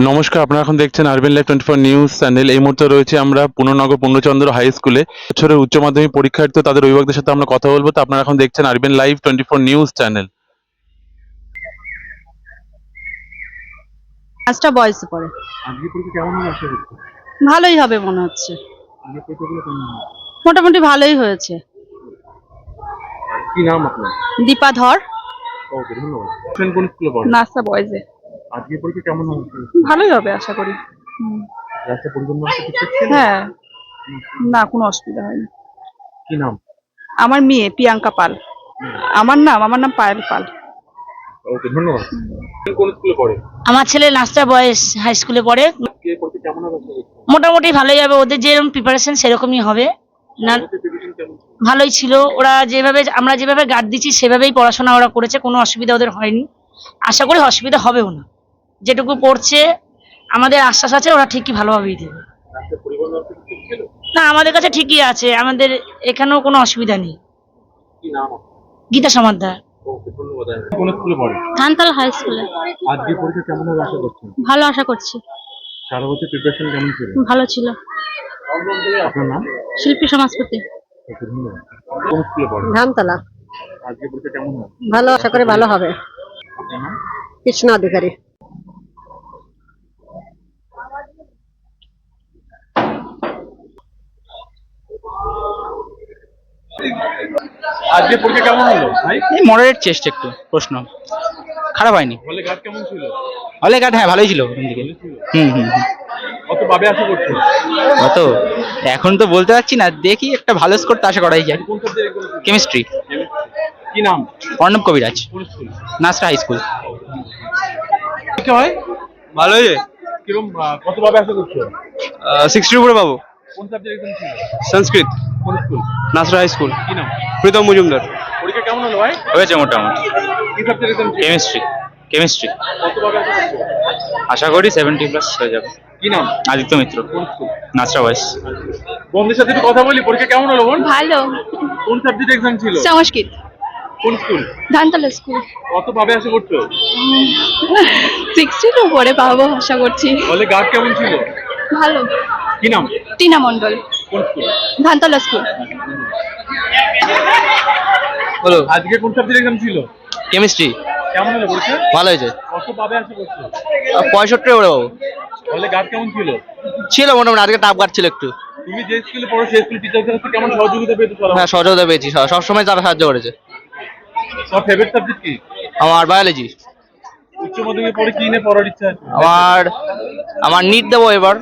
নমস্কার, আপনারা এখন দেখছেন আরবিএন লাইভ 24 নিউজ চ্যানেল। এই মুহূর্তে রয়েছে আমরা পূর্ণনগর পূর্ণচন্দ্র হাই স্কুলে। বছরের উচ্চ মাধ্যমিক পরীক্ষার্থী ও তাদের অভিভাবকদের সাথে আমরা কথা বলবো। তো আপনারা এখন দেখছেন আরবিএন লাইভ 24 নিউজ চ্যানেল। পাঁচটা বয়সে পড়ে। আজকে পরীক্ষা কেমন হলো আশা করছেন? ভালোই হবে মনে হচ্ছে। আজকে পরীক্ষাগুলো কেমন হলো? মোটামুটি ভালোই হয়েছে। কি নাম আপনার? দীপা ধর। ওকে, ধন্যবাদ। কোন কোন স্কুলে পড়েন? নাস্তা বয়সে। আজকে পরীক্ষা কেমন হলো? ভালোই হবে আশা করি। রাস্তা পরিবহন ব্যবস্থা ঠিকঠাক ছিল? হ্যাঁ, না কোনো অসুবিধা হয়নি। কি নাম? আমার মেয়ে প্রিয়াঙ্কা পাল। আমার নাম পায়েল পাল। ওকে, ধন্যবাদ। কোন স্কুলে পড়ে? আমার ছেলে নাস্তা বয়েজ হাই স্কুলে পড়ে। আজকে পরীক্ষা কেমন হবে আশা করছেন? মোটামুটি ভালোই হবে, ওদের যেরকম প্রিপারেশন সেরকমই হবে। না, প্রিপারেশন কেমন ছিল? ভালোই ছিল। আমরা যেভাবে গার্ড দিচ্ছি সেভাবেই পড়াশোনা ওরা করেছে, কোনো অসুবিধা ওদের হয়নি। আশা করি অসুবিধা হবেও না। যেটুকু পড়ছে আমাদের আশ্বাস আছে ওরা ঠিকই ভালোভাবেই দেবে। রাস্তা পরিবহন ব্যবস্থা ঠিকঠাক ছিল? না, আমাদের কাছে ঠিকই আছে, আমাদের এখানেও কোনো অসুবিধা নেই। কি নাম? গীতা সমাদ্দার। ওকে, ধন্যবাদ। কোন স্কুলে পড়ে? ধানতলা হাই স্কুলে। আজকে পরীক্ষা কেমন হবে আশা করছেন? ভালো আশা করছি। সারা বছর প্রিপারেশন কেমন ছিল? ভালো ছিল। আপনার নাম? শিল্পী সমাজপতি। ওকে, ধন্যবাদ। কোন স্কুলে পড়ে? ধানতলা। আজকে পরীক্ষা কেমন হবে? ভালো আশা করি ভালো হবে। আপনার নাম? কৃষ্ণ অধিকারী। আজকে পরীক্ষা কেমন হলো ভাই? এই মডারেট চেস্ট, একটু প্রশ্ন খারাপ হয়নি। হলে গার্ড কেমন ছিল? হলে কাট, হ্যাঁ ভালোই ছিল ওখান থেকে। হুম। কত পাবে আশা করছেন? কত এখন তো বলতে পারছি না, দেখি একটা ভালো স্কোর তো আশা করাই যায়। কোন সাবজেক্ট এক্সাম ছিল? কেমিস্ট্রি। কি নাম? অর্ণব কবিরাজ, কোন স্কুল? Nasra high school. পরীক্ষা হয়? ভালো হয়েছে। কিরকম কত পাবে আশা করছো? 60 উপরে পাবো। কোন সাবজেক্ট এক্সাম ছিল? সংস্কৃত, কোন স্কুল? Nasra high school. কি নাম? প্রীতম মজুমদার। পরীক্ষা কেমন হলো ভাই? হয়েছে মোটামুটি। কি সাবজেক্ট এক্সাম ছিল? কেমিস্ট্রি কত পাবে আশা করছো? আশা করি 70+ হয়ে যাবে। কি নাম? আদিত্য মিত্র, কোন স্কুল? নাসরা বয়েস। বন্ধুদের সাথে একটু কথা বলি। পরীক্ষা কেমন হলো বোন? ভালো। কোন সাবজেক্ট এক্সাম ছিল? সংস্কৃত। কোন স্কুল? ধানতলা স্কুল। কত পাবে আশা করছো? 60 উপরে পাবো আশা করছি। হলে গার্ড কেমন ছিল? ভালো। কি নাম? টিনা মন্ডল। কোন স্কুল? ধানতলা স্কুল। বলো। আজকে কোন সাবজেক্ট এক্সাম ছিল? কেমিস্ট্রি কেমন হলো পরীক্ষা? ভালো হয়েছে। কত পাবে আশা করছো? 65 উপরে পাবো। হলে গার্ড কেমন ছিল? ছিল মোটামুটি, আজকে টাফ গার্ড ছিল একটু। তুমি যে স্কুলে পড়ো সেই স্কুল টিচারদের কাছে কেমন সহযোগিতা পেয়েছো? হ্যাঁ, সহযোগিতা পেয়েছি, সবসময় তারা সাহায্য করেছে। তোমার ফেভারিট সাবজেক্ট কি? আমার বায়োলজি। উচ্চ মাধ্যমিকে পড়ে কি নিয়ে পড়ার ইচ্ছা আছে? আমার নিট দেবো এবার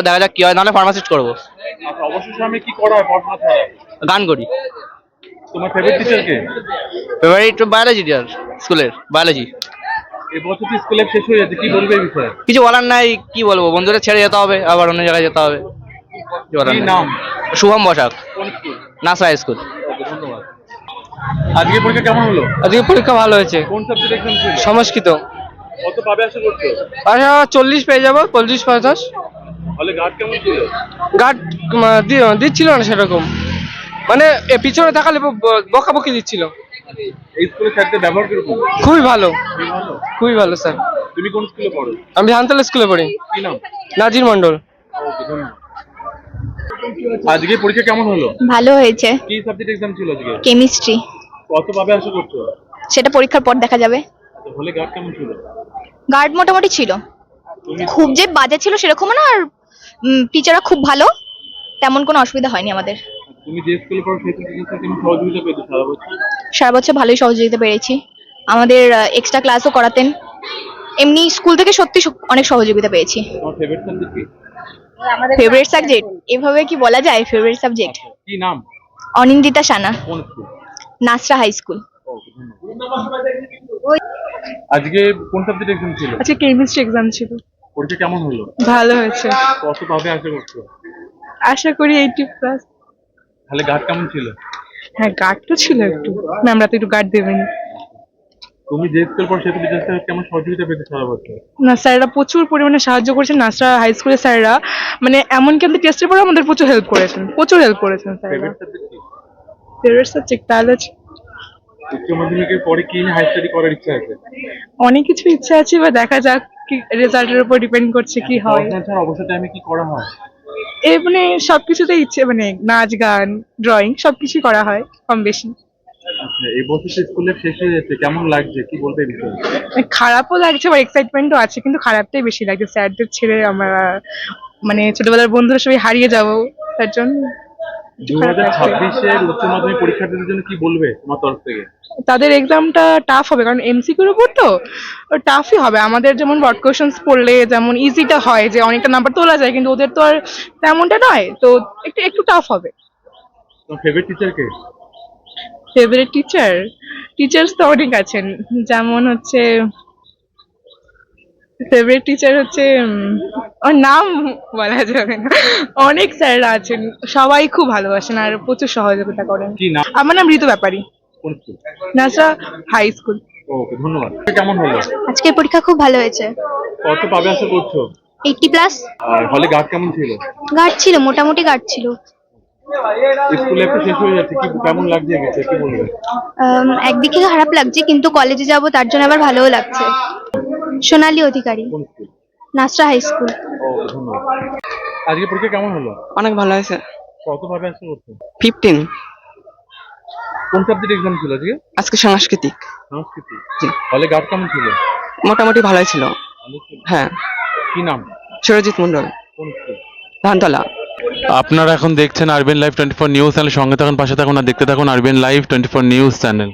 দেখা যাক কি হয়, নাহলে ফার্মাসিস্ট করবো। আচ্ছা, অবসর সময়ে কি করা হয় পড়াশোনা ছাড়া? গান করি। তোমার ফেভারিট টিচার কে? ফেভারিট বায়োলজি টিচার, স্কুলের বায়োলজি। এই বছর তো স্কুল লাইফ শেষ হয়ে যাচ্ছে, কি বলবে এই বিষয়ে? কিছু বলার নাই, কি বলবো, বন্ধুরা ছেড়ে যেতে হবে, আবার অন্য জায়গায় যেতে হবে। কিছু বলার কি নাই। নাম? শুভম বসাক, কোন school? Nasra high school. Okay, ধন্যবাদ। আজকে পরীক্ষা কেমন হলো? আজকে পরীক্ষা ভালো হয়েছে। কোন সাবজেক্ট এক্সাম ছিল? সংস্কৃত। কত পাবে আশা করছো? আশা 40 পেয়ে যাবো, 40-50। হলে গার্ড কেমন ছিল? গার্ড দিচ্ছিল না সেরকম, মানে পিছনে তাকালে বকাবকি দিচ্ছিল। এই স্কুলে স্যারদের ব্যবহার কিরকম? খুবই ভালো, খুবই ভালো। খুবই ভালো স্যার। তুমি কোন স্কুলে পড়ো? আমি ধানতলা স্কুলে পড়ি। কি নাম? নাজির মন্ডল। ওকে, ধন্যবাদ। আজকে পরীক্ষা কেমন হলো? ভালো হয়েছে। কি সাবজেক্ট এক্সাম ছিল আজকে? কেমিস্ট্রি। কত পাবে আশা করছো? সেটা পরীক্ষার পর দেখা যাবে। আচ্ছা, হলে গার্ড কেমন ছিল? গার্ড মোটামুটি ছিল, তুমি খুব যে বাজে ছিল সেরকম না, আর টিচাররা খুব ভালো, তেমন কোনো অসুবিধা হয়নি আমাদের। তুমি যে স্কুলে পড়ো সেই স্কুলের সাথে কেমন সহযোগিতা পেয়েছো সারা বছর? সারা বছর ভালোই সহযোগিতা পেয়েছি। আমাদের এক্সট্রা ক্লাসও করাতেন, এমনি স্কুল থেকে সত্যি অনেক সহযোগিতা পেয়েছি। তোমার ফেভারিট সাবজেক্ট কি? ফেভারিট সাবজেক্ট এভাবে কি বলা যায়? ফেভারিট সাবজেক্ট কি নাম? অনিন্দিতা সানা, কোন school? Nasra high school. Okay, ধন্যবাদ। আজকে কোন সাবজেক্ট এক্সাম ছিল? আচ্ছা, কেমিস্ট্রি এক্সাম ছিল। পরীক্ষা কেমন হলো? ভালো হয়েছে। কত পাবে আশা করছো? আশা করি 80+। তাহলে গার্ড কেমন ছিল? হ্যাঁ, গার্ড তো ছিল একটু, ম্যামরা তো একটু গার্ড দেবেন। তুমি যে স্কুল পড়ো সেই টিচার থেকে কেমন সহযোগিতা পেয়েছো সারা বছর? না, স্যাররা প্রচুর পরিমাণে সাহায্য করেছেন। নাসরা হাই স্কুলের স্যাররা মানে এমনকি আমাদের টেস্টের পরে আমাদের প্রচুর হেল্প করেছেন স্যাররা। ফেভারিট সাবজেক্ট কি? Favourite subject biology. উচ্চ মাধ্যমিকের পরে কি নিয়ে হাই স্টাডি করার ইচ্ছা আছে? অনেক কিছু ইচ্ছা আছে, বা দেখা যাক কি রেজাল্টের উপর ডিপেন্ড করছে কি হয়। পড়াশোনা ছাড়া অবসর টাইমে কি করা হয়? এই মানে সবকিছুতে ইচ্ছে, মানে নাচ গান ড্রয়িং সবকিছুই করা হয় কম বেশি। আচ্ছা, এই বছর তো স্কুলে শেষ হয়ে যাচ্ছে, কেমন লাগছে কি বলবে এই বিষয়ে? মানে খারাপও লাগছে আবার এক্সাইটমেন্টও আছে, কিন্তু খারাপটাই বেশি লাগছে, স্যারদের ছেড়ে আমরা মানে ছোটবেলার বন্ধুরা সবাই হারিয়ে যাবো, তার জন্য একটু খারাপ লাগছে। 2026-এর উচ্চ মাধ্যমিক পরীক্ষার্থীদের জন্য কি বলবে তোমার তরফ থেকে? তাদের এক্সামটা টাফ হবে, কারণ এমসিকিউর উপর তো টাফই হবে। আমাদের যেমন ওয়ার্ড কোশ্চেন্স পড়লে যেমন ইজিটা হয় যে অনেকটা নাম্বার তোলা যায়, কিন্তু ওদের তো আর তেমনটা নয়, তো একটু একটু টাফ হবে। তোমার ফেভারিট টিচার কে? ফেভারিট টিচার্স তো অনেক আছেন, যেমন হচ্ছে ফেভারিট টিচার হচ্ছে ওর নাম বলা যাবে না, অনেক স্যাররা আছেন, সবাই খুব ভালোবাসেন আর প্রচুর সহযোগিতা করেন। কি নাম? আমার নাম ঋতু ব্যাপারী, কোন school? Nasra high school. Okay, ধন্যবাদ। কেমন হলো? আজকের পরীক্ষা খুব ভালো হয়েছে। কত পাবে আশা করছো? 80+। আর হলে গার্ড কেমন ছিল? গার্ড ছিল, মোটামুটি গার্ড ছিল। স্কুল লাইফ শেষ হয়ে যাচ্ছে, কি কেমন লাগছে গেছে কি বলবে? একদিকে খারাপ লাগছে, কিন্তু কলেজে যাব তার জন্য আবার ভালোও লাগছে। সোনালী অধিকারী, কোন school? Nasra high school. Okay, ধন্যবাদ। আজকে পরীক্ষা কেমন হলো? অনেক ভালো হয়েছে। কত পাবে আশা করছো? 15। কোন সাবজেক্ট এক্সাম ছিল আজকে? আজকে সাংস্কৃতিক। সংস্কৃতি। জি। হলে গার্ড কেমন ছিল? মোটামুটি ভালোই ছিল। ভালো ছিল। হ্যাঁ। কি নাম? সুরজিৎ মন্ডল, কোন স্কুল? ধানতলা। আপনারা এখন দেখছেন আরবিএন লাইভ 24 নিউজ চ্যানেল, সঙ্গে থাকুন, পাশে থাকুন আর দেখতে থাকুন আরবিএন লাইভ 24 নিউজ চ্যানেল।